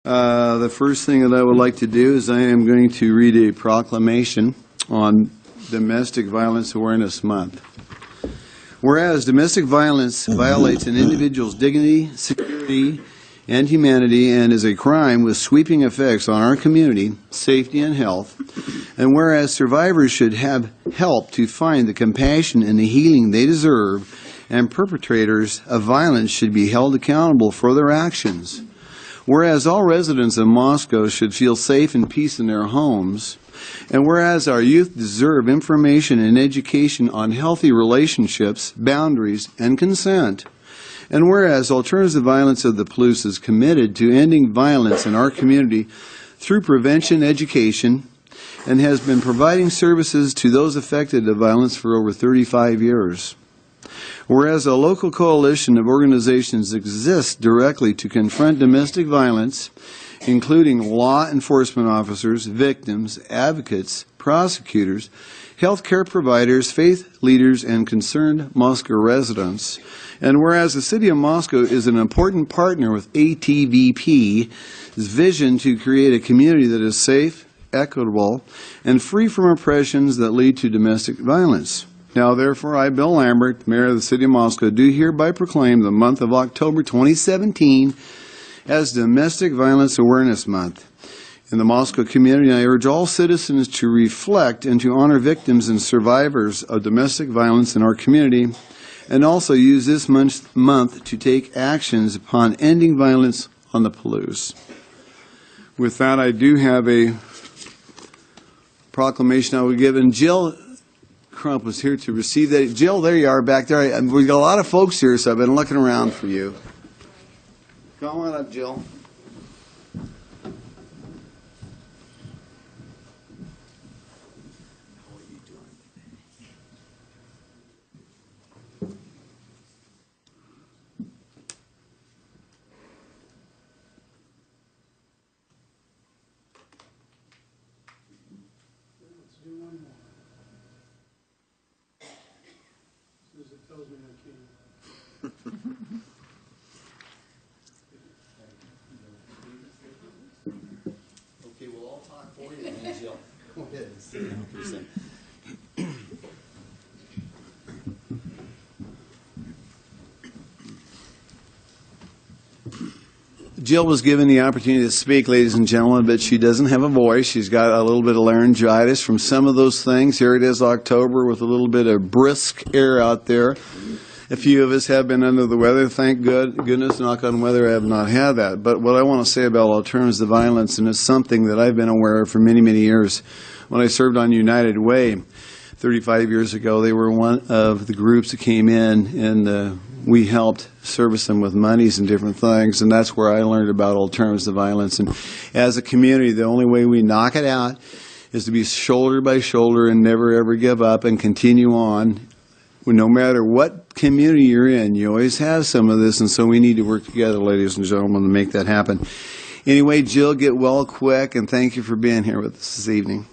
The first thing that I would like to do is I am going to read a proclamation on Domestic Violence Awareness Month. Whereas domestic violence violates an individual's dignity, security, and humanity and is a crime with sweeping effects on our community, safety, and health, and whereas survivors should have help to find the compassion and the healing they deserve, and perpetrators of violence should be held accountable for their actions. Whereas all residents of Moscow should feel safe and peace in their homes, and whereas our youth deserve information and education on healthy relationships, boundaries, and consent, and whereas Alternative Violence of the Palouse is committed to ending violence in our community through prevention education and has been providing services to those affected of violence for over 35 years. Whereas a local coalition of organizations exists directly to confront domestic violence, including law enforcement officers, victims, advocates, prosecutors, healthcare providers, faith leaders, and concerned Moscow residents. And whereas the City of Moscow is an important partner with ATVP's vision to create a community that is safe, equitable, and free from oppressions that lead to domestic violence. Now, therefore, I, Bill Lambert, Mayor of the City of Moscow, do hereby proclaim the month of October 2017 as Domestic Violence Awareness Month. In the Moscow community, I urge all citizens to reflect and to honor victims and survivors of domestic violence in our community, and also use this month to take actions upon ending violence on the Palouse. With that, I do have a proclamation I will give, and Jill Crump was here to receive that. Jill, there you are back there. We've got a lot of folks here, so I've been looking around for you. Come on up, Jill. How are you doing? Let's do one more. As it tells me I can. Okay, we'll all talk for you, and Jill. Go ahead and sit down for a second. Jill was given the opportunity to speak, ladies and gentlemen, but she doesn't have a voice. She's got a little bit of laryngitis from some of those things. Here it is, October, with a little bit of brisk air out there. A few of us have been under the weather. Thank goodness, knock on wood, I have not had that. But what I want to say about alternative violence, and it's something that I've been aware of for many, many years. When I served on United Way 35 years ago, they were one of the groups that came in, and we helped service them with monies and different things, and that's where I learned about alternatives to violence. And as a community, the only way we knock it out is to be shoulder by shoulder and never ever give up and continue on. No matter what community you're in, you always have some of this, and so we need to work together, ladies and gentlemen, to make that happen. Anyway, Jill, get well quick, and thank you for being here with us this evening.